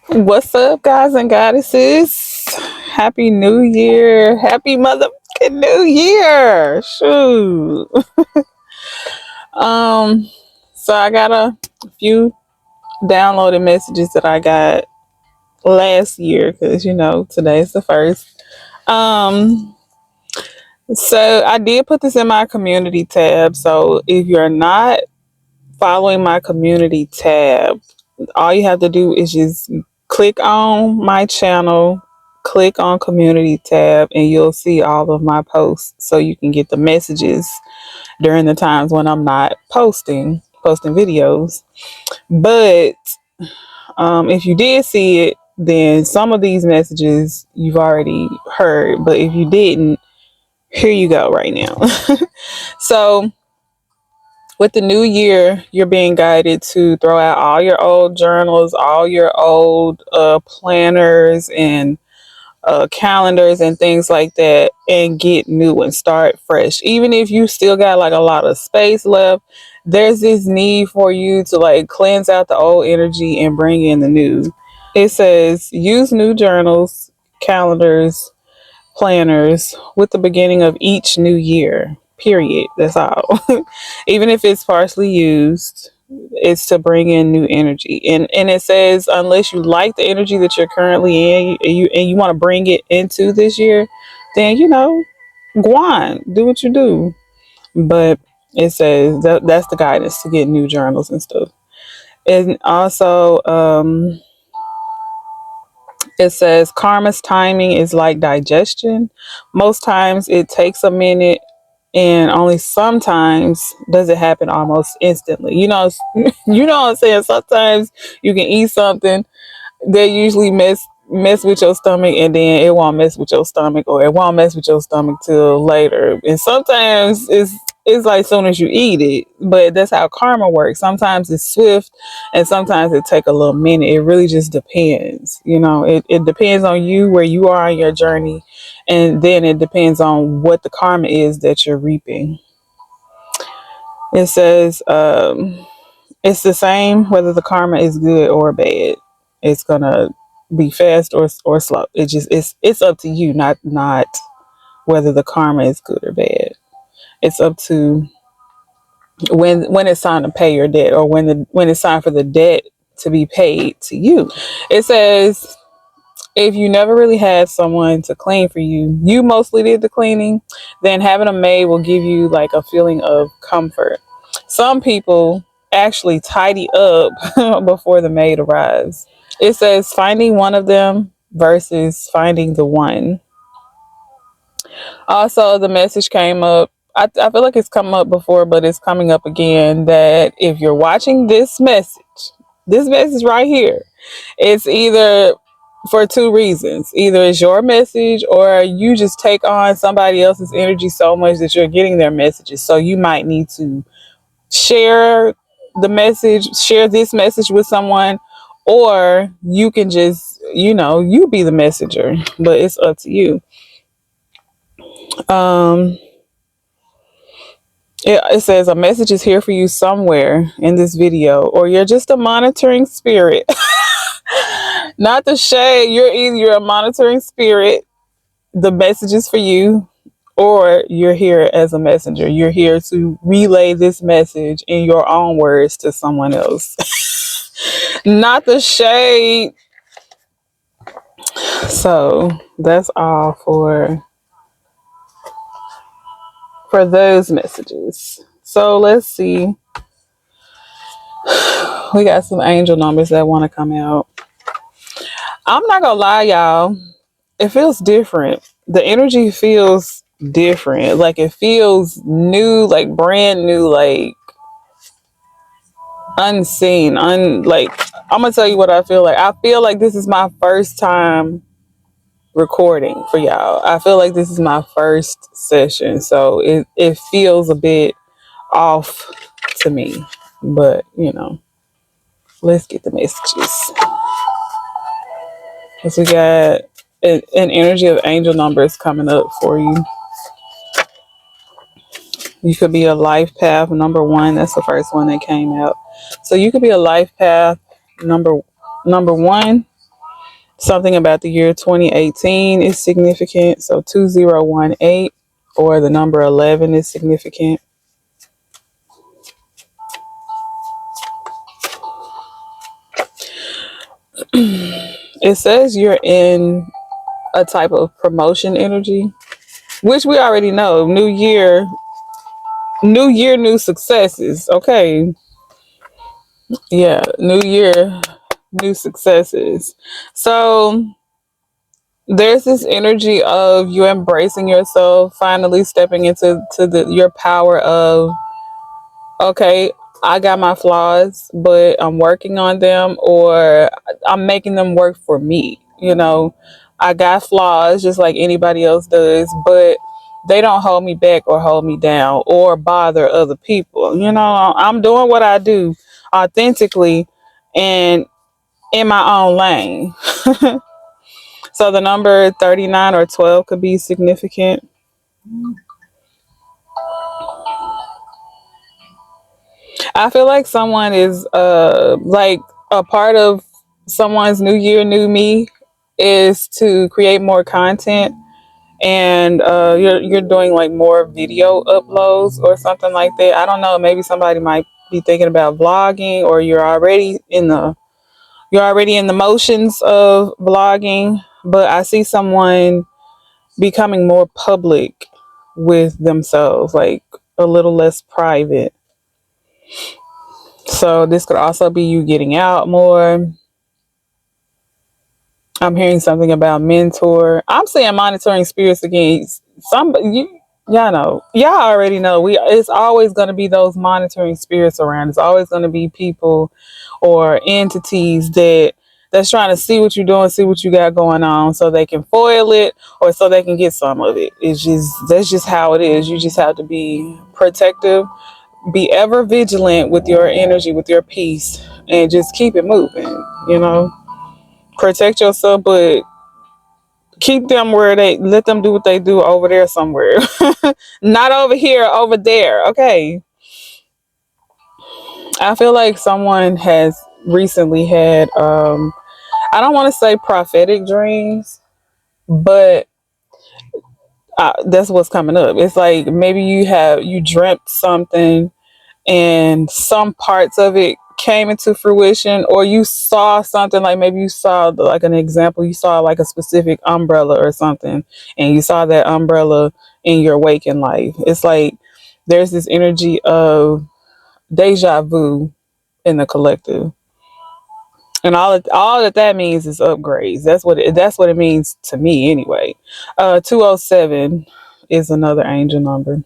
What's up, guys and goddesses? Happy New Year. Happy motherfucking New Year. Shoot. Um, so I got a few downloaded messages that I got last year because today's the first. Um, so I did put this in my community tab. So if you're not following my community tab, all you have to do is just click on my channel, click on community tab, and you'll see all of my posts so you can get the messages during the times when I'm not posting videos. But if you did see it, then some of these messages you've already heard, but if you didn't, here you go right now. So with the new year, you're being guided to throw out all your old journals, all your old planners and calendars and things like that, and get new and start fresh. Even if you still got like a lot of space left, there's this need for you to like cleanse out the old energy and bring in the new. It says use new journals, calendars, planners with the beginning of each new year. Period. That's all. Even if it's partially used, it's to bring in new energy. And it says unless you like the energy that you're currently in and you want to bring it into this year, then go on, do what you do. But it says that's the guidance to get new journals and stuff. And also it says karma's timing is like digestion. Most times it takes a minute, and only sometimes does it happen almost instantly. You know what I'm saying? Sometimes you can eat something that usually mess with your stomach, and then it won't mess with your stomach, or it won't mess with your stomach till later. And sometimes it's like soon as you eat it, but that's how karma works. Sometimes it's swift, and sometimes it take a little minute. It really just depends. It depends on you, where you are on your journey, and then it depends on what the karma is that you're reaping. It says it's the same whether the karma is good or bad. It's gonna be fast or slow. It's up to you, not whether the karma is good or bad. It's up to when it's time to pay your debt, or when it's time for the debt to be paid to you. It says if you never really had someone to clean for you, you mostly did the cleaning, then having a maid will give you like a feeling of comfort. Some people actually tidy up before the maid arrives. It says finding one of them versus finding the one. Also, the message came up. I feel like it's come up before, but it's coming up again, that if you're watching this message right here, it's either for two reasons. Either it's your message, or you just take on somebody else's energy so much that you're getting their messages. So you might need to share share this message with someone, or you can just, you be the messenger, but it's up to you. Um, it says a message is here for you somewhere in this video, or you're just a monitoring spirit. Not the shade. You're a monitoring spirit. The message is for you, or you're here as a messenger. You're here to relay this message in your own words to someone else. Not the shade. So that's all for those messages. So let's see. We got some angel numbers that want to come out. I'm not gonna lie, y'all. It feels different. The energy feels different. Like it feels new, like brand new, like unseen. Like I'm gonna tell you what I feel like. I feel like this is my first time recording for y'all. I feel like this is my first session, so it feels a bit off to me. But let's get the messages. Because we got an energy of angel numbers coming up for you. You could be a life path number 1. That's the first one that came out. So you could be a life path number 1. Something about the year 2018 is significant. So 2018 or the number 11 is significant. It says you're in a type of promotion energy, which we already know. New year, new successes. Okay. Yeah, new year, new successes. So there's this energy of you embracing yourself, finally stepping into your power of, okay, I got my flaws, but I'm working on them, or I'm making them work for me. I got flaws just like anybody else does, but they don't hold me back or hold me down or bother other people. I'm doing what I do authentically and in my own lane. So the number 39 or 12 could be significant. I feel like someone is like a part of someone's new year, new me is to create more content, and you're doing like more video uploads or something like that. I don't know, maybe somebody might be thinking about vlogging, or you're already in the motions of vlogging, but I see someone becoming more public with themselves, like a little less private. So this could also be you getting out more. I'm hearing something about mentor. I'm saying monitoring spirits again. Y'all already know. It's always going to be those monitoring spirits around. It's always going to be people or entities that's trying to see what you're doing, see what you got going on, so they can foil it or so they can get some of it. That's just how it is. You just have to be protective, be ever vigilant with your energy, with your peace, and just keep it moving. Protect yourself, but keep them where let them do what they do over there somewhere. Not over here, over there. Okay. I feel like someone has recently had, I don't want to say prophetic dreams, but that's what's coming up. It's like maybe you dreamt something and some parts of it came into fruition, or you saw something, like maybe you saw, like an example, you saw like a specific umbrella or something, and you saw that umbrella in your waking life. It's like there's this energy of deja vu in the collective, and all that means is upgrades. That's what it means to me anyway. 207 is another angel number.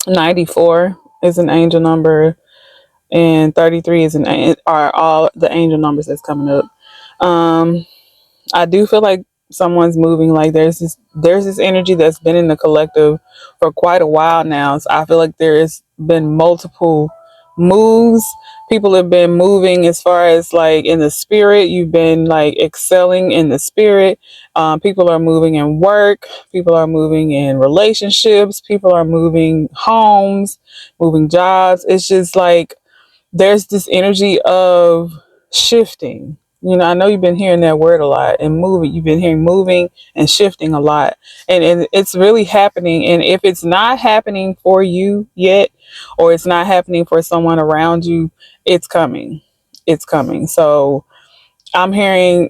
94 is an angel number, and 33 are all the angel numbers that's coming up. I do feel like someone's moving. Like there's this energy that's been in the collective for quite a while now. So I feel like there's been multiple moves. People have been moving as far as like in the spirit. You've been like excelling in the spirit. People are moving in work. People are moving in relationships. People are moving homes, moving jobs. It's just like there's this energy of shifting. I know you've been hearing that word a lot, and moving. You've been hearing moving and shifting a lot, and it's really happening. And if it's not happening for you yet, or it's not happening for someone around you, it's coming. It's coming. So I'm hearing,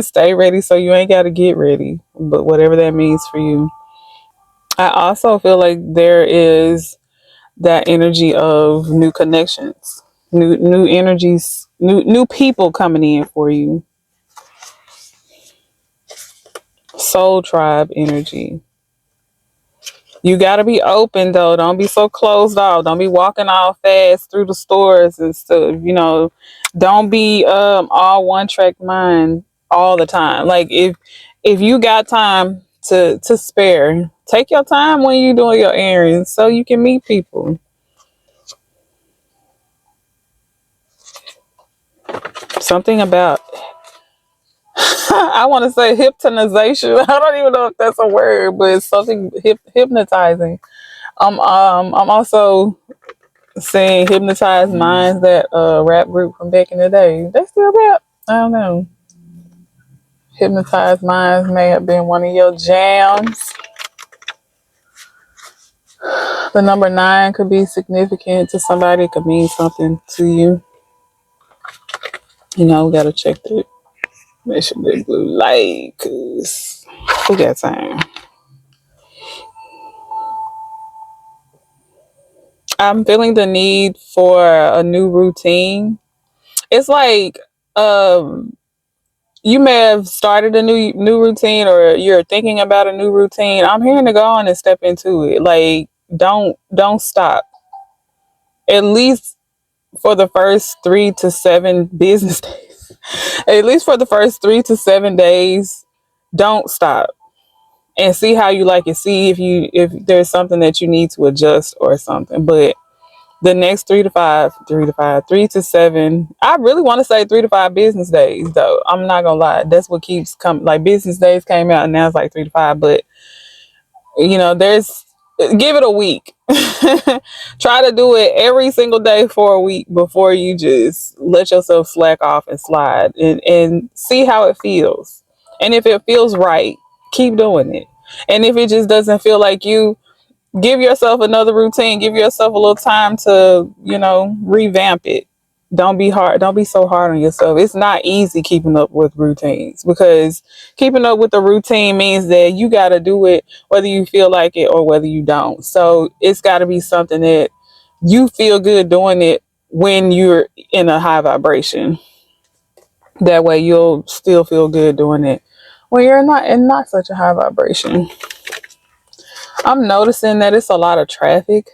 stay ready so you ain't got to get ready, but whatever that means for you. I also feel like there is that energy of new connections, new energies, new people coming in for you. Soul tribe energy. You got to be open though. Don't be so closed off. Don't be walking all fast through the stores and stuff. Don't be all one track mind all the time. Like if you got time to spare, take your time when you doing your errands so you can meet people. Something about I want to say hypnotization. I don't even know if that's a word, but it's something hypnotizing. I'm also saying Hypnotized Minds, that rap group from back in the day. They still rap? I don't know. Hypnotized minds may have been one of your jams. The number 9 could be significant to somebody. It could mean something to you. You know, we gotta check that. Make sure that blue light, cause we got time. I'm feeling the need for a new routine. It's like you may have started a new routine, or you're thinking about a new routine. I'm hearing to go on and step into it. Like don't stop. At least for the first 3 to 7 business days. At least for the first 3 to 7 days, don't stop and see how you like it. See if there's something that you need to adjust or something. But the next 3 to 7. I really want to say 3 to 5 business days, though. I'm not gonna lie. That's what keeps coming. Like business days came out, and now it's like 3 to 5. But give it a week. Try to do it every single day for a week before you just let yourself slack off and slide, and see how it feels. And if it feels right, keep doing it. And if it just doesn't feel like you, give yourself another routine. Give yourself a little time to, revamp it. Don't be hard. Don't be so hard on yourself. It's not easy keeping up with routines, because keeping up with the routine means that you got to do it whether you feel like it or whether you don't. So it's got to be something that you feel good doing it when you're in a high vibration. That way you'll still feel good doing it when you're not such a high vibration. I'm noticing that it's a lot of traffic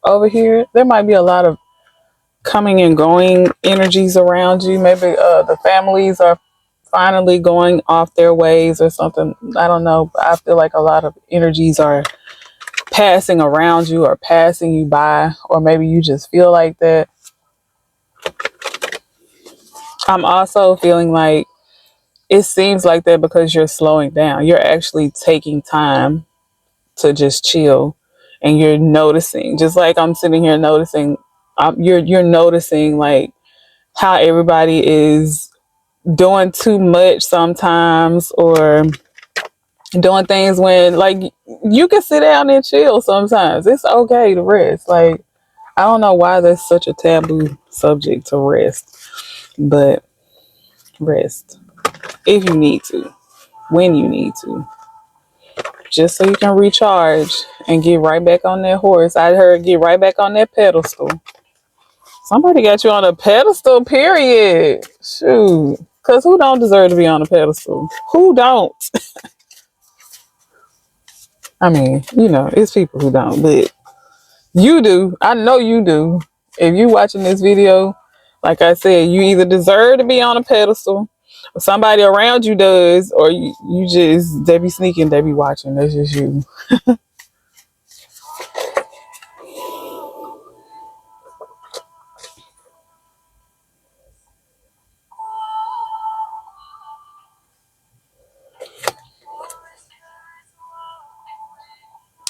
over here. There might be a lot of coming and going energies around you. Maybe the families are finally going off their ways or something. I don't know. But I feel like a lot of energies are passing around you or passing you by, or maybe you just feel like that. I'm also feeling like it seems like that because you're slowing down. You're actually taking time to just chill, and you're noticing, just like I'm sitting here noticing. You're noticing like how everybody is doing too much sometimes, or doing things when like you can sit down and chill sometimes. It's okay to rest. Like, I don't know why that's such a taboo subject, to rest, but rest if you need to, when you need to, just so you can recharge and get right back on that horse. I heard get right back on that pedestal. Somebody got you on a pedestal, period. Shoot. Because who don't deserve to be on a pedestal? Who don't? I mean, it's people who don't, but you do. I know you do. If you watching this video, like I said, you either deserve to be on a pedestal, or somebody around you does, or you just, they be sneaking, they be watching. That's just you.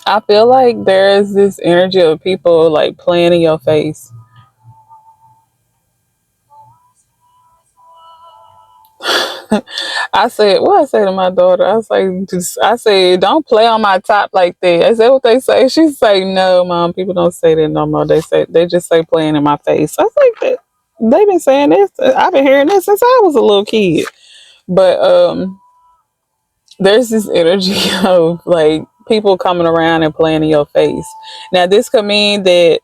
I feel like there's this energy of people like playing in your face. I said, what I say to my daughter? I was like, I said, don't play on my top like that. I said, what they say? She say, no, mom, people don't say that no more. They just say playing in my face. I was like, they've been saying this. I've been hearing this since I was a little kid. But there's this energy of like people coming around and playing in your face. Now, this could mean that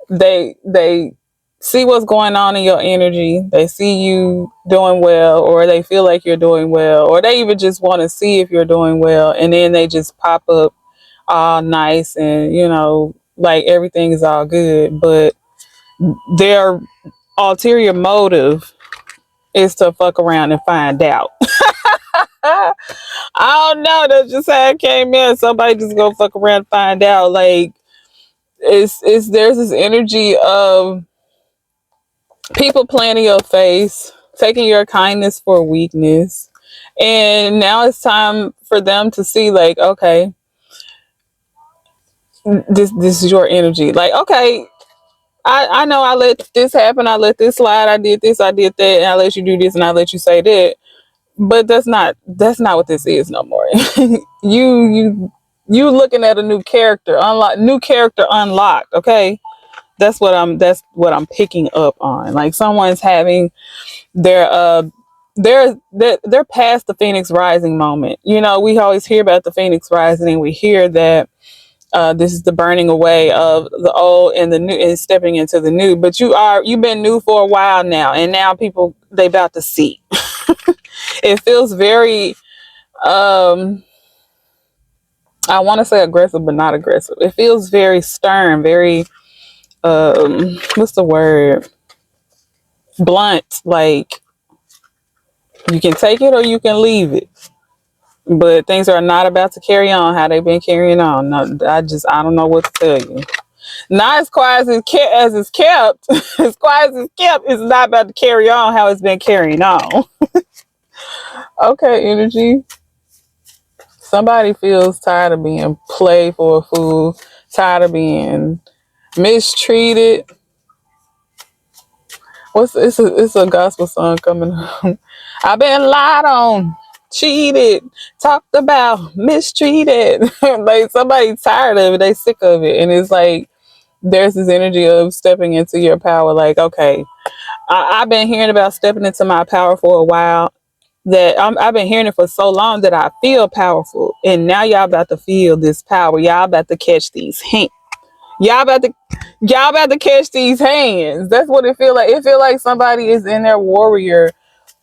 they see what's going on in your energy. They see you doing well, or they feel like you're doing well, or they even just want to see if you're doing well, and then they just pop up all nice, and like everything is all good, but their ulterior motive is to fuck around and find out. I don't know, that's just how it came in. Somebody just go fuck around and find out. Like, it's there's this energy of people playing in your face, taking your kindness for weakness. And now it's time for them to see, like, okay, this is your energy. Like, okay, I know I let this happen, I let this slide, I did this, I did that, and I let you do this, and I let you say that. but that's not what this is no more. You looking at a new character, new character unlocked. Okay, that's what I'm picking up on. Like someone's having their they're past the Phoenix Rising moment. You know, we always hear about the Phoenix Rising, and we hear that this is the burning away of the old and the new and stepping into the new. But you've been new for a while now, and now people they about to see. It feels very I want to say aggressive, but not aggressive. It feels very stern, very what's the word? Blunt. Like you can take it or you can leave it. But things are not about to carry on how they've been carrying on. No, I don't know what to tell you. Not as quiet as it's kept. As quiet as it's kept, it's not about to carry on how it's been carrying on. Okay, energy. Somebody feels tired of being played for a fool, tired of being mistreated. It's a gospel song coming on. I've been lied on, cheated, talked about, mistreated. Like somebody's tired of it, they sick of it. And it's like there's this energy of stepping into your power. Like, okay, I've been hearing about stepping into my power for a while. I've been hearing it for so long that I feel powerful. And now y'all about to feel this power. Y'all about to catch these hints. Y'all about to y'all about to catch these hands. That's what it feel like. It feel like somebody is in their warrior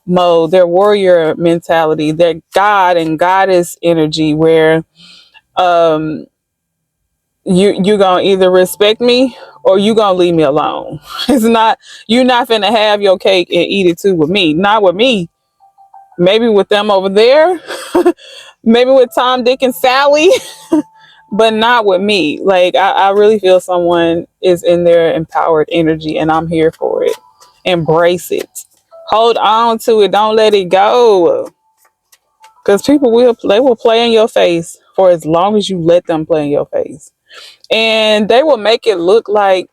mode, their warrior mentality, their God and goddess energy where um you gonna either respect me or you gonna leave me alone. It's not you're not finna have your cake and eat it too with me. Not with me. Maybe with them over there. Maybe with Tom, Dick, and Sally. But not with me. Like I really feel someone is in their empowered energy and I'm here for it. Embrace it. Hold on to it. Don't let it go. Because people will play in your face for as long as you let them play in your face. And they will make it look like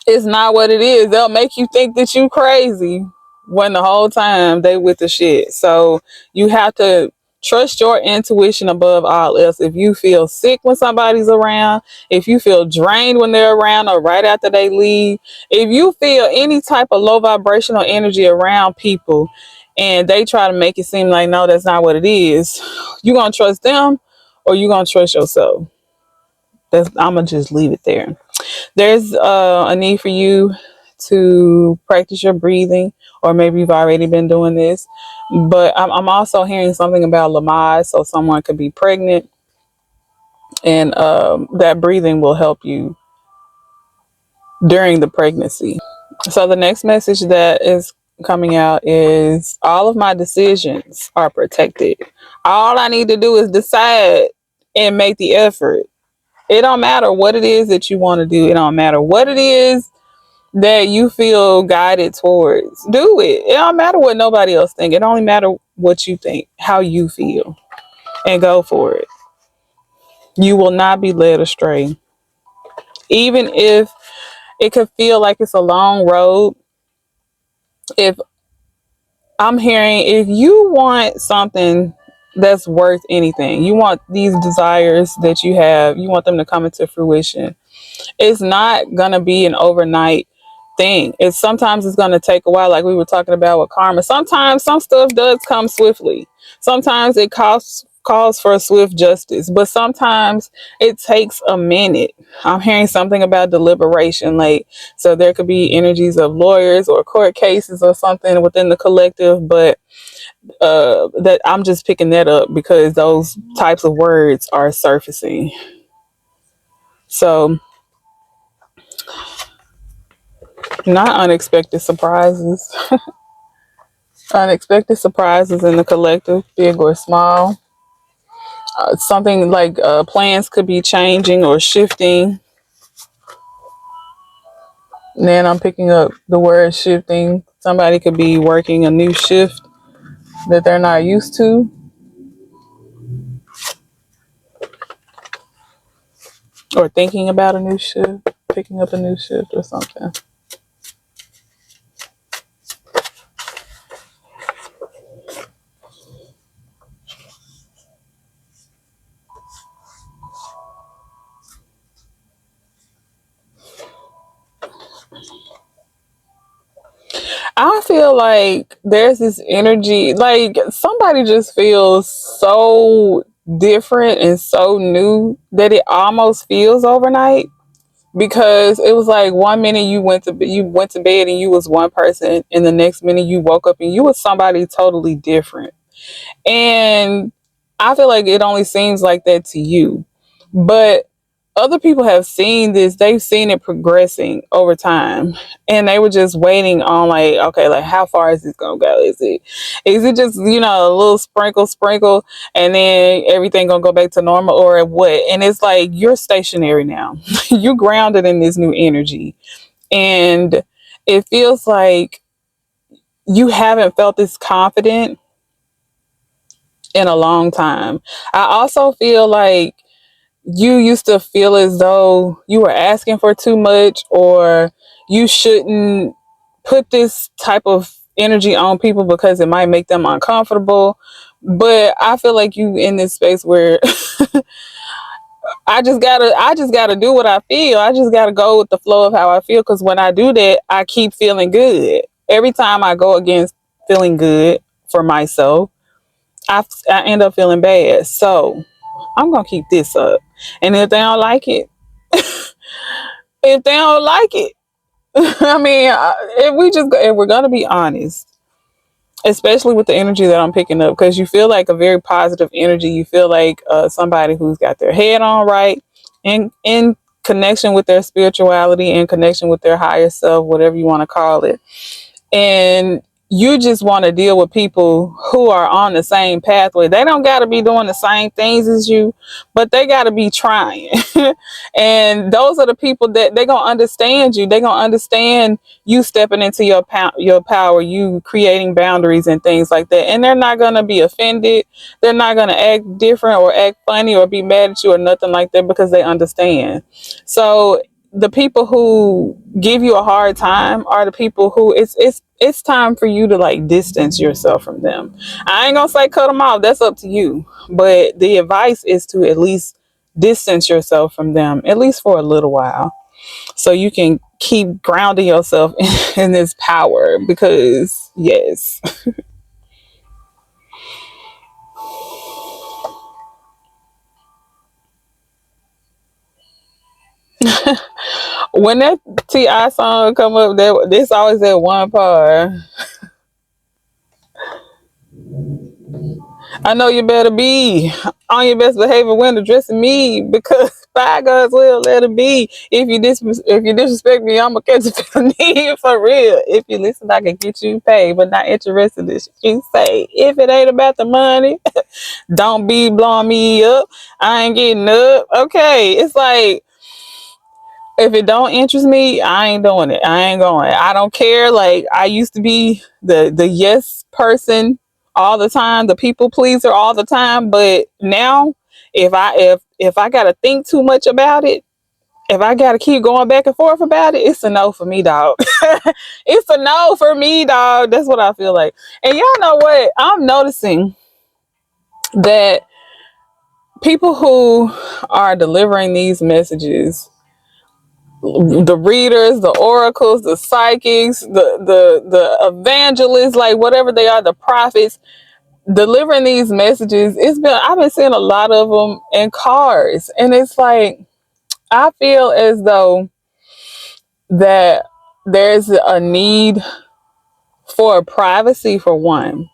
it's not what it is. They'll make you think that you crazy when the whole time they with the shit. So you have to trust your intuition above all else. If you feel sick when somebody's around, if you feel drained when they're around or right after they leave, if you feel any type of low vibrational energy around people and they try to make it seem like no, that's not what it is, you gonna trust them or you gonna trust yourself. I'm gonna just leave it there. There's a need for you to practice your breathing, or maybe you've already been doing this. But I'm also hearing something about Lamaze, so someone could be pregnant, and that breathing will help you during the pregnancy. So the next message that is coming out is all of my decisions are protected. All I need to do is decide and make the effort. It don't matter what it is that you want to do. It don't matter what it is that you feel guided towards. Do it. It don't matter what nobody else think. It only matter what you think, how you feel, and go for it. You will not be led astray. Even if it could feel like it's a long road, if I'm hearing if you want something that's worth anything, you want these desires that you have, you want them to come into fruition. It's not gonna be an overnight thing. It's gonna take a while, like we were talking about with karma. Sometimes some stuff does come swiftly. Sometimes it calls for a swift justice, but sometimes it takes a minute. I'm hearing something about deliberation, like so there could be energies of lawyers or court cases or something within the collective, but that I'm just picking that up because those types of words are surfacing. So not unexpected surprises. Unexpected surprises in the collective, big or small. Something like plans could be changing or shifting. And then I'm picking up the word shifting. Somebody could be working a new shift that they're not used to, or thinking about a new shift, picking up a new shift or something. I feel like there's this energy, like somebody just feels so different and so new that it almost feels overnight, because it was like one minute you went to bed and you was one person, and the next minute you woke up and you was somebody totally different. And I feel like it only seems like that to you. But other people have seen this, they've seen it progressing over time. And they were just waiting on, like, okay, like how far is this gonna go? Is it just, a little sprinkle and then everything gonna go back to normal, or what? And it's like you're stationary now. You're grounded in this new energy. And it feels like you haven't felt this confident in a long time. I also feel like you used to feel as though you were asking for too much, or you shouldn't put this type of energy on people because it might make them uncomfortable. But I feel like you in this space where I just gotta do what I feel. I just gotta go with the flow of how I feel, because when I do that, I keep feeling good. Every time I go against feeling good for myself, I end up feeling bad. So I'm gonna keep this up. And if they don't like it, if they don't like it, I mean, if we're gonna be honest, especially with the energy that I'm picking up, because you feel like a very positive energy. You feel like somebody who's got their head on right, and in connection with their spirituality, in connection with their higher self, whatever you want to call it. And you just want to deal with people who are on the same pathway. They don't got to be doing the same things as you, but they got to be trying. And those are the people that they're going to understand you. They're going to understand you stepping into your power, you creating boundaries and things like that. And they're not going to be offended. They're not going to act different or act funny or be mad at you or nothing like that, because they understand. So the people who give you a hard time are the people who it's time for you to like distance yourself from them. I ain't gonna say cut them off, that's up to you, but the advice is to at least distance yourself from them, at least for a little while, so you can keep grounding yourself in this power. Because yes. When that Ti song come up, this always that one part. I know you better be on your best behavior when addressing me, because by God's will, let it be. If you disrespect me, I'ma catch you for need for real. If you listen, I can get you paid, but not interested in shit you say. If it ain't about the money, don't be blowing me up. I ain't getting up. Okay, it's like, if it don't interest me, I ain't doing it. I ain't going. I don't care. Like, I used to be the yes person all the time, the people pleaser all the time. But now, if I gotta think too much about it, if I gotta keep going back and forth about it, it's a no for me, dog. It's a no for me, dog. That's what I feel like. And y'all know what? I'm noticing that people who are delivering these messages, the readers, the oracles, the psychics, the evangelists, like whatever they are, the prophets delivering these messages. I've been seeing a lot of them in cars, and it's like I feel as though that there's a need for privacy for one,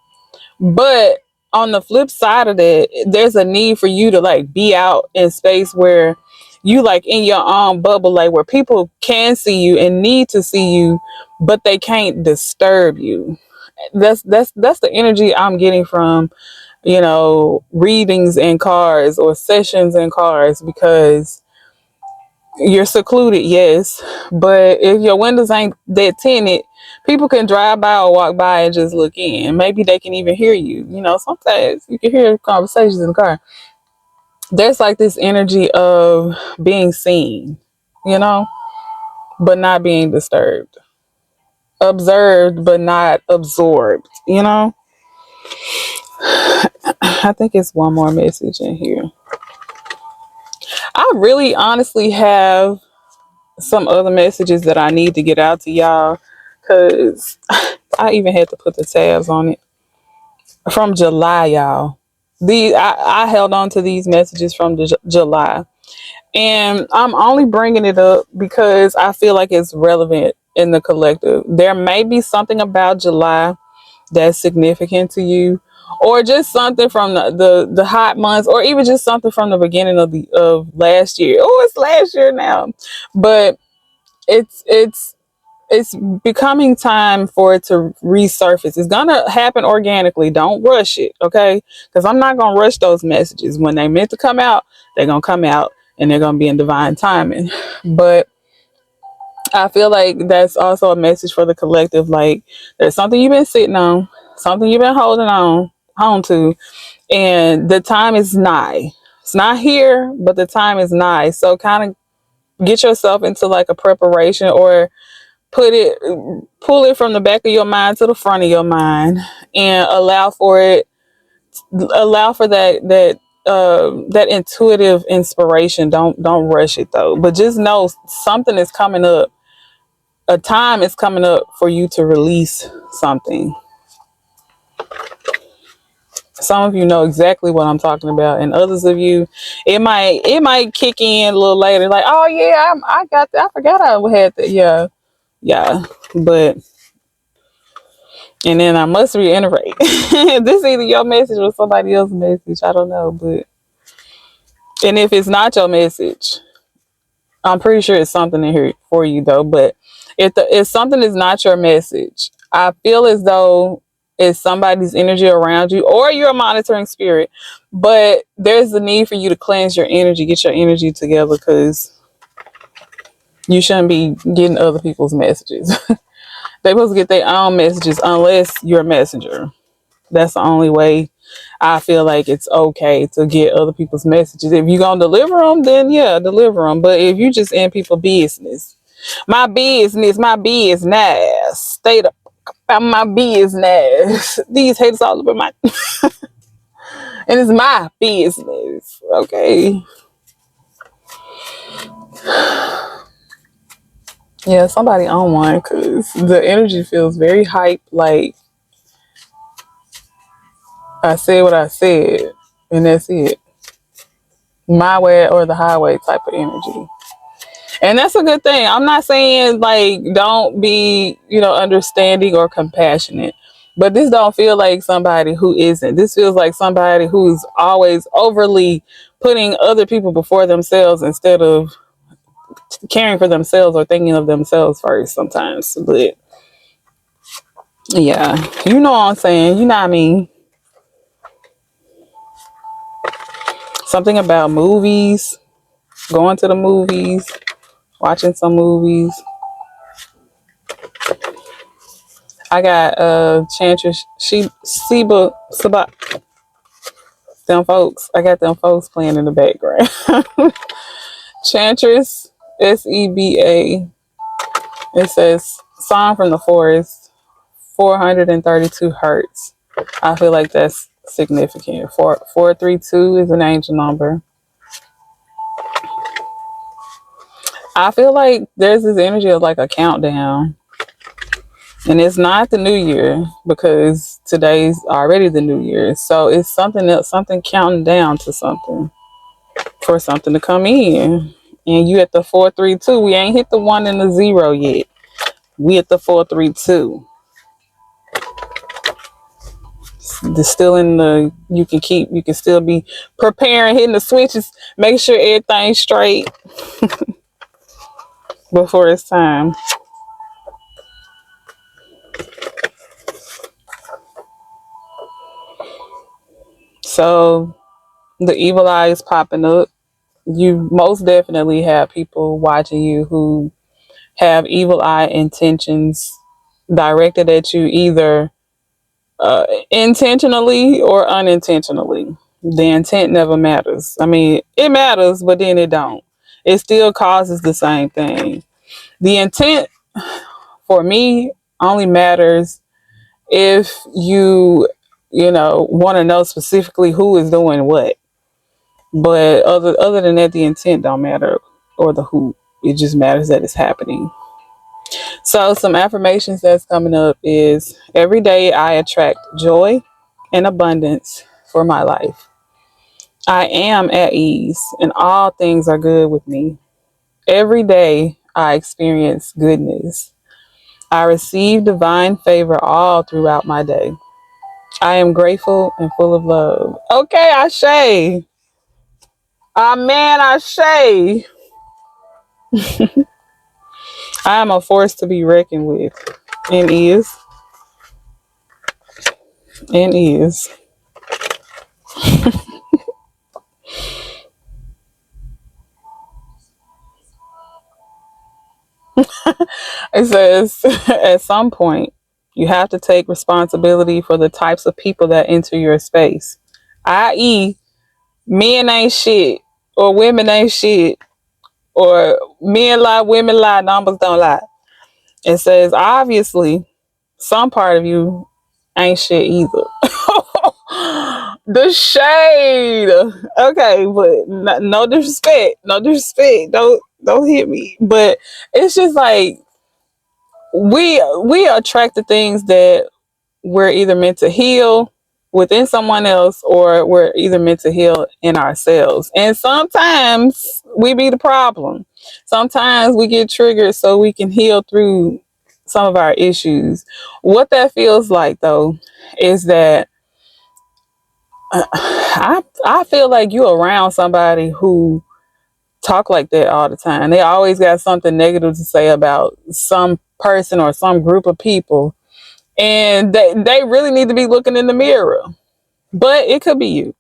but on the flip side of that, there's a need for you to like be out in space where you like in your own bubble, like where people can see you and need to see you, but they can't disturb you. That's the energy I'm getting from, readings in cars or sessions in cars, because you're secluded, yes, but if your windows ain't that tinted, people can drive by or walk by and just look in. Maybe they can even hear you. Sometimes you can hear conversations in the car. There's like this energy of being seen, you know, but not being disturbed. Observed, but not absorbed, I think it's one more message in here. I really honestly have some other messages that I need to get out to y'all, because I even had to put the tabs on it. From July, y'all. I held on to these messages from July. And I'm only bringing it up because I feel like it's relevant in the collective. There may be something about July that's significant to you, or just something from the hot months, or even just something from the beginning of last year. Oh, it's last year now, but it's becoming time for it to resurface. It's gonna happen organically. Don't rush it, okay? Because I'm not gonna rush those messages. When they meant to come out, they're gonna come out, and they're gonna be in divine timing. But I feel like that's also a message for the collective. Like, there's something you've been sitting on, something you've been holding on to, and the time is nigh. It's not here, but the time is nigh. So kind of get yourself into like a preparation, or pull it from the back of your mind to the front of your mind, and allow for that intuitive inspiration. Don't rush it though, but just know something is coming up. A time is coming up for you to release something. Some of you know exactly what I'm talking about, and others of you, it might kick in a little later. Like, oh yeah, I got that. I forgot I had that. Yeah, but. And then I must reiterate, this is either your message or somebody else's message. I don't know, and if it's not your message, I'm pretty sure it's something in here for you though. But if something is not your message, I feel as though it's somebody's energy around you, or you're a monitoring spirit. But there's the need for you to cleanse your energy, get your energy together, because you shouldn't be getting other people's messages. They're supposed to get their own messages unless you're a messenger. That's the only way I feel like it's okay to get other people's messages. If you're going to deliver them, then yeah, deliver them. But if you just in people's business, my business, stay the about my business. These haters all over my, and it's my business. Okay. Yeah, somebody on one, because the energy feels very hype. Like, I said what I said, and that's it. My way or the highway type of energy. And that's a good thing. I'm not saying like don't be, understanding or compassionate. But this don't feel like somebody who isn't. This feels like somebody who's always overly putting other people before themselves instead of caring for themselves or thinking of themselves first sometimes. But yeah, you know what I'm saying. You know what I mean? Something about movies, going to the movies, watching some movies. I got Enchantress, Seba, them folks. I got them folks playing in the background. Enchantress, Seba. It says Song from the Forest, 432 hertz. I feel like that's significant. 432 is an angel number. I feel like there's this energy of like a countdown. And it's not the new year, because today's already the new year. So it's something else, something counting down to something, for something to come in. And you at the 432. We ain't hit the 1 and the 0 yet. We at the 432. It's still in the, you can still be preparing, hitting the switches, make sure everything's straight before it's time. So the evil eye is popping up. You most definitely have people watching you who have evil eye intentions directed at you, either intentionally or unintentionally. The intent never matters. I mean, it matters, but then it don't. It still causes the same thing. The intent for me only matters if want to know specifically who is doing what. But other than that, the intent don't matter, or the who. It just matters that it's happening. So some affirmations that's coming up is every day I attract joy and abundance for my life. I am at ease and all things are good with me. Every day I experience goodness. I receive divine favor all throughout my day. I am grateful and full of love. Okay, Ashe. Amen, Ashe. I am a force to be reckoned with. And is. And is. It says, at some point, you have to take responsibility for the types of people that enter your space, i.e., men ain't shit, or women ain't shit, or men lie, women lie, numbers don't lie. It says, obviously, some part of you ain't shit either. The shade. Okay, but no disrespect. No disrespect. Don't hit me. But it's just like we attract the things that we're either meant to heal within someone else or we're either meant to heal in ourselves. And sometimes we be the problem. Sometimes we get triggered so we can heal through some of our issues. What that feels like though is that I feel like you're around somebody who talk like that all the time. They always got something negative to say about some person or some group of people. And they really need to be looking in the mirror. But it could be you.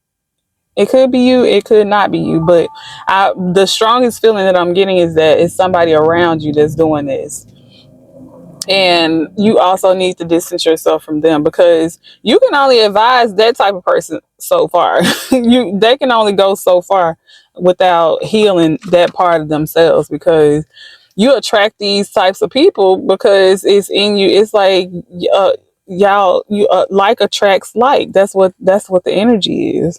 It could be you. It could not be you. But the strongest feeling that I'm getting is that it's somebody around you that's doing this. And you also need to distance yourself from them because you can only advise that type of person so far. They can only go so far without healing that part of themselves because you attract these types of people because it's in you. It's like y'all you like attracts like. That's what the energy is.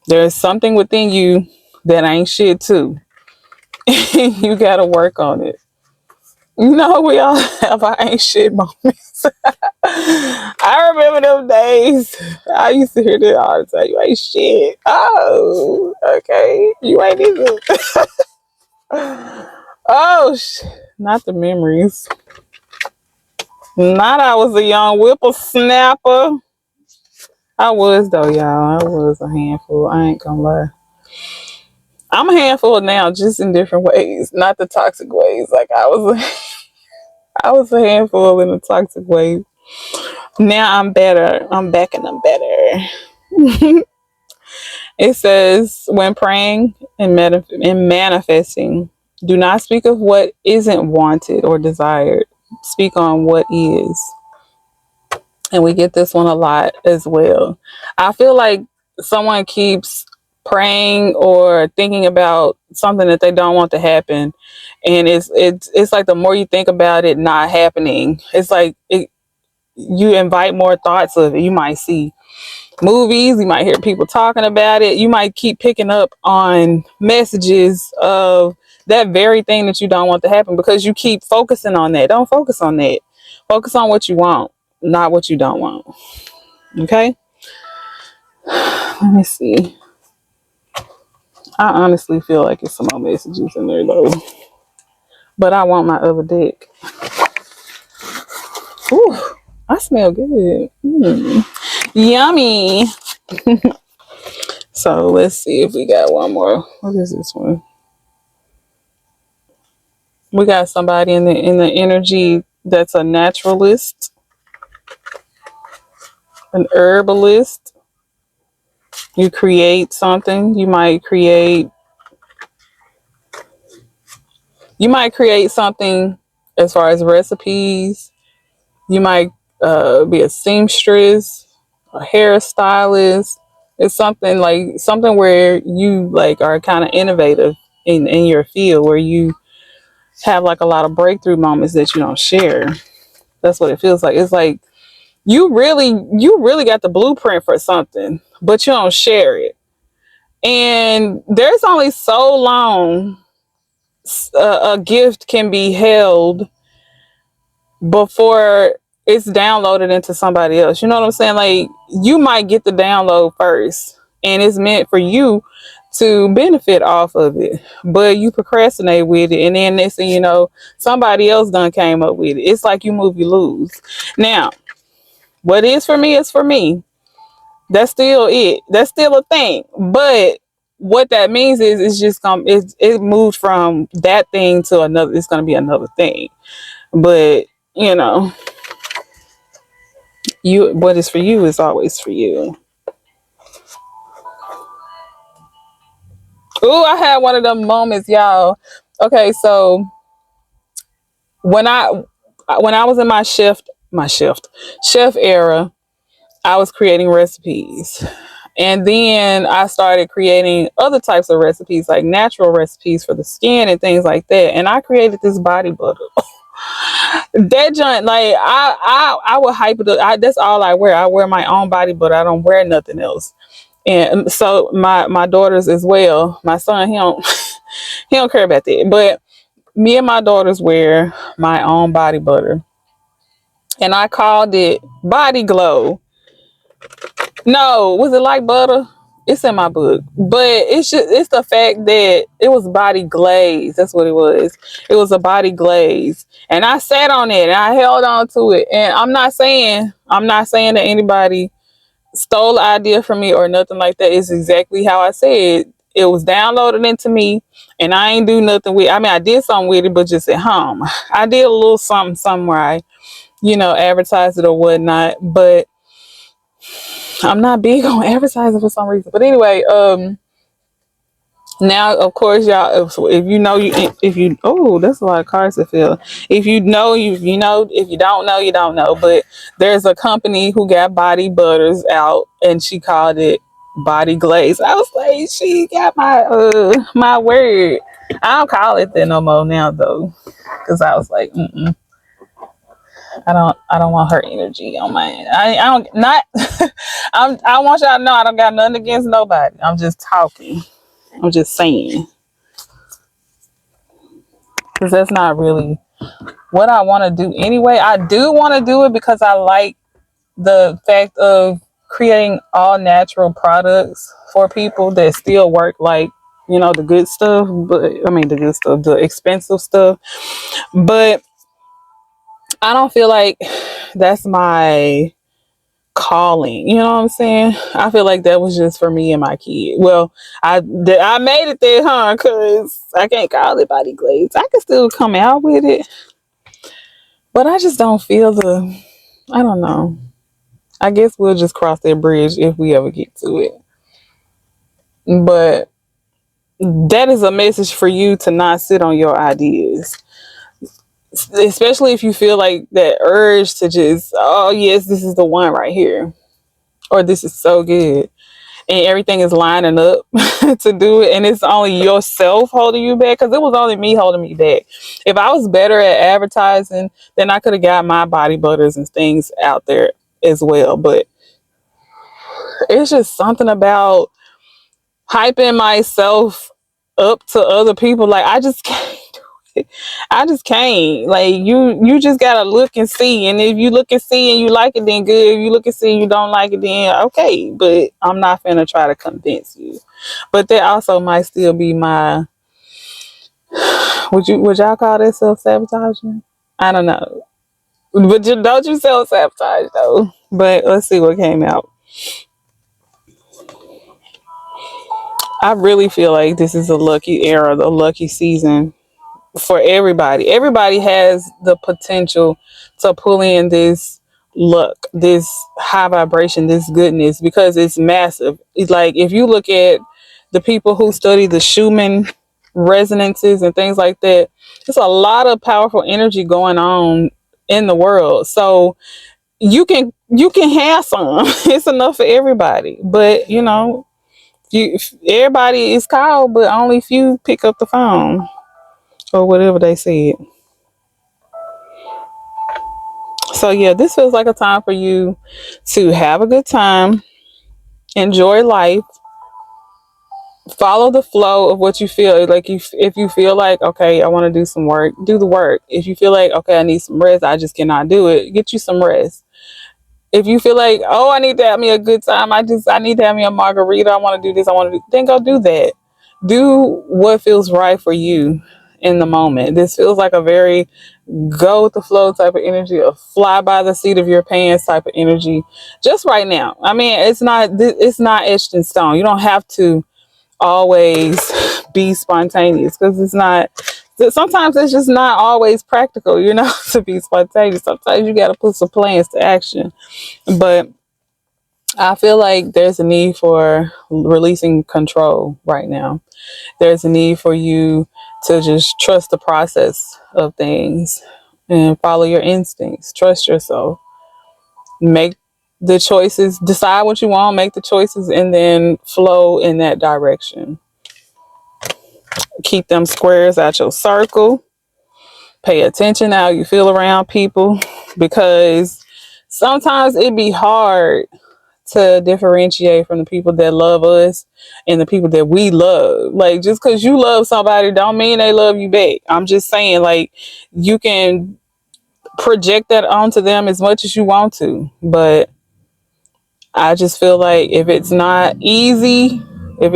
There's something within you that ain't shit too. You gotta work on it. You know, we all have our ain't shit moments. I remember them days. I used to hear that all the time. You ain't shit. Oh, okay. You ain't either. Oh, not the memories. Not I was a young whippersnapper. I was though, y'all. I was a handful. I ain't gonna lie. I'm a handful now, just in different ways, not the toxic ways. Like I was a handful in a toxic way. Now I'm better. I'm back and I'm better. It says, when praying and, and manifesting, do not speak of what isn't wanted or desired. Speak on what is. And we get this one a lot as well. I feel like someone keeps praying or thinking about something that they don't want to happen, and it's like the more you think about it not happening, it's like you invite more thoughts of it. You might see movies, you might hear people talking about it, you might keep picking up on messages of that very thing that you don't want to happen because you keep focusing on that. Don't focus on that. Focus on what you want, not what you don't want. Okay, let me see. I honestly feel like it's some more messages in there though, but I want my other deck. Ooh, I smell good. Yummy. So let's see if we got one more. What is this one? We got somebody in the energy that's a naturalist, an herbalist. You create something. You might create something as far as recipes. You might be a seamstress, a hairstylist. It's something where you like are kind of innovative in your field, where you have like a lot of breakthrough moments that you don't share. That's what it feels like. It's like you really got the blueprint for something, but you don't share it. And there's only so long a gift can be held before it's downloaded into somebody else. You know what I'm saying? Like, you might get the download first and it's meant for you to benefit off of it, but you procrastinate with it, and then next thing you know, somebody else done came up with it. It's like you move, you lose. Now, what is for me is for me. That's still it. That's still a thing. But what that means is it's just it moved from that thing to another. It's gonna be another thing. But you know, you what is for you is always for you. Ooh, I had one of them moments, y'all. Okay, so when I when I was in my chef era, I was creating recipes. And then I started creating other types of recipes, like natural recipes for the skin and things like that. And I created this body butter. That joint, like I would hype it up. That's all I wear. I wear my own body butter. I don't wear nothing else. And so my daughters as well. My son, he don't care about that. But me and my daughters wear my own body butter, and I called it Body Glow. No, was it like butter? It's in my book, but it's the fact that it was body glaze. That's what it was. It was a body glaze, and I sat on it and I held on to it. And I'm not saying that anybody stole the idea from me or nothing like that. It's exactly how I said. It was downloaded into me, and I ain't do nothing with it. I mean, I did something with it, but just at home. I did a little something somewhere I, advertised it or whatnot. But I'm not big on advertising for some reason. But anyway, now of course y'all, if you know oh, that's a lot of cards to fill. If you know, you know. If you don't know, you don't know. But there's a company who got body butters out, and she called it Body Glaze. I was like, she got my word. I don't call it that no more now though, because I was like, I don't want her energy on my end. I don't not I want y'all to know I don't got nothing against nobody. I'm just talking. I'm just saying. Because that's not really what I want to do anyway. I do want to do it because I like the fact of creating all natural products for people that still work, like, the good stuff, but I mean the good stuff, the expensive stuff. But I don't feel like that's my calling. You know what I'm saying? I feel like that was just for me and my kid. Well, I made it there, huh? Because I can't call it body glaze. I can still come out with it, but I just don't feel I don't know. I guess we'll just cross that bridge if we ever get to it. But that is a message for you to not sit on your ideas, especially if you feel like that urge to just, oh yes, this is the one right here, or this is so good, and everything is lining up to do it, and it's only yourself holding you back, because it was only me holding me back. If I was better at advertising, then I could have got my body butters and things out there as well. But it's just something about hyping myself up to other people. Like, I just can't do it. I just can't. Like, you just gotta look and see, and if you look and see and you like it, then good. If you look and see and you don't like it, then okay. But I'm not gonna try to convince you. But that also might still be my, would y'all call that self-sabotaging? I don't know. But don't you self-sabotage though. But let's see what came out. I really feel like this is a lucky era, the lucky season for everybody. Everybody has the potential to pull in this luck, this high vibration, this goodness, because it's massive. It's like, if you look at the people who study the Schumann resonances and things like that, there's a lot of powerful energy going on in the world. So you can have some. It's enough for everybody. But everybody is called, but only few pick up the phone or whatever they said. So yeah, this feels like a time for you to have a good time, enjoy life, follow the flow of what you feel. Like if you feel like, okay, I want to do some work, do the work. If you feel like, okay, I need some rest, I just cannot do it, get you some rest. If you feel like, oh, I need to have me a good time, I need to have me a margarita, I want to do this, I want to do, then go do that. Do what feels right for you in the moment. This feels like a very go with the flow type of energy, a fly by the seat of your pants type of energy. Just right now. I mean, it's not etched in stone. You don't have to always be spontaneous, because it's not. Sometimes it's just not always practical, to be spontaneous. Sometimes you got to put some plans to action. But I feel like there's a need for releasing control right now. There's a need for you to just trust the process of things and follow your instincts. Trust yourself. Make the choices, decide what you want, make the choices, and then flow in that direction. Keep them squares out your circle. Pay attention how you feel around people, because sometimes it be hard to differentiate from the people that love us and the people that we love. Like, just because you love somebody don't mean they love you back. I'm just saying, like, you can project that onto them as much as you want to, but I just feel like if it's not easy, if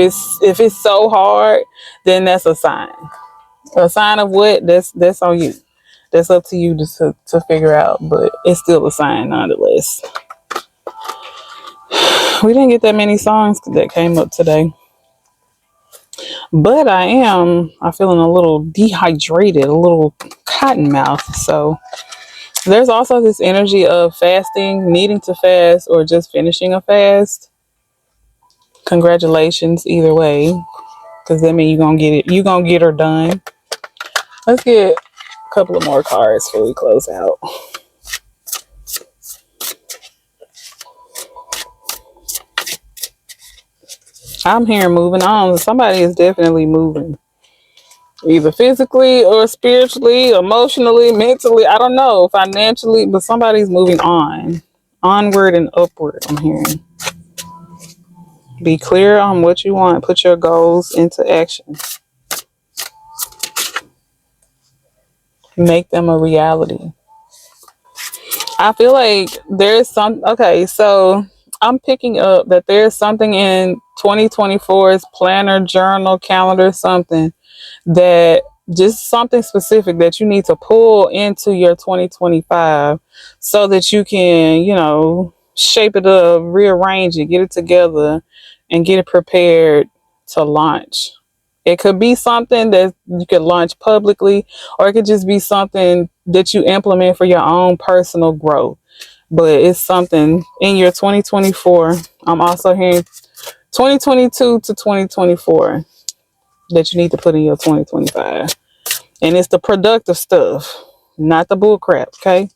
it's so hard, then that's a sign. A sign of what? That's on you. That's up to you to figure out, but it's still a sign nonetheless. We didn't get that many songs that came up today, but I feeling a little dehydrated, a little cotton mouth. So there's also this energy of fasting, needing to fast, or just finishing a fast. Congratulations either way, because that means you're gonna get her done. Let's get a couple of more cards before we close out. I'm here moving on. Somebody is definitely moving, either physically or spiritually, emotionally, mentally. I don't know, financially, but somebody's moving on, onward and upward. I'm hearing. Be clear on what you want. Put your goals into action. Make them a reality. I feel like there's okay, so I'm picking up that there's something in 2024's planner, journal, calendar, something that just something specific that you need to pull into your 2025 so that you can, shape it up, rearrange it, get it together, and get it prepared to launch. It could be something that you could launch publicly, or it could just be something that you implement for your own personal growth. But it's something in your 2024. I'm also hearing 2022 to 2024 that you need to put in your 2025. And it's the productive stuff, not the bull crap, okay?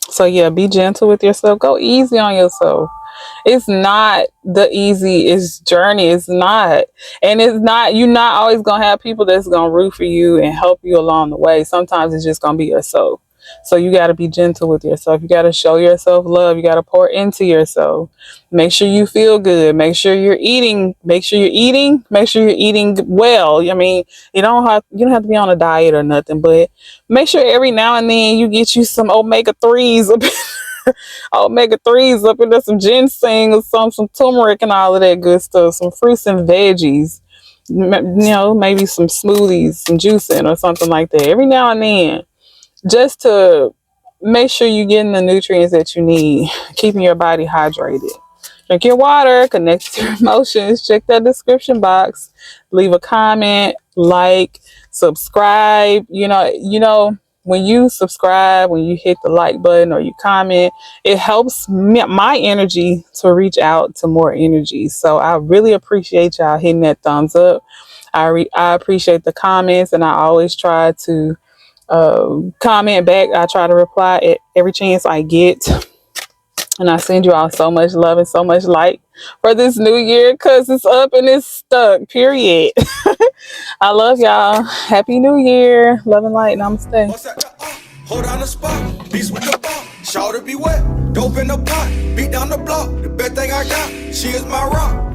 So yeah, be gentle with yourself. Go easy on yourself. It's not the easiest journey. It's not. And it's not, you're not always going to have people that's going to root for you and help you along the way. Sometimes it's just going to be yourself. So you got to be gentle with yourself. You got to show yourself love. You got to pour into yourself. Make sure you feel good. Make sure you're eating. Make sure you're eating. Make sure you're eating well. I mean, you don't have to be on a diet or nothing, but make sure every now and then you get you some omega-3s omega-3s up into some ginseng or some turmeric and all of that good stuff, some fruits and veggies, maybe some smoothies, some juicing or something like that every now and then, just to make sure you're getting the nutrients that you need, keeping your body hydrated. Drink your water, connect to your emotions, check that description box, leave a comment, like, subscribe. When you subscribe, when you hit the like button or you comment, it helps my energy to reach out to more energy. So I really appreciate y'all hitting that thumbs up. I appreciate the comments, and I always try to comment back. I try to reply at every chance I get. And I send you all so much love and so much light for this new year, because it's up and it's stuck, period. I love y'all. Happy New Year. Love and light. Namaste. Hold on the spot. Beast with the bar. Shout to be wet. Dope in the pot. Beat down the block. The everything I got. She is my rock.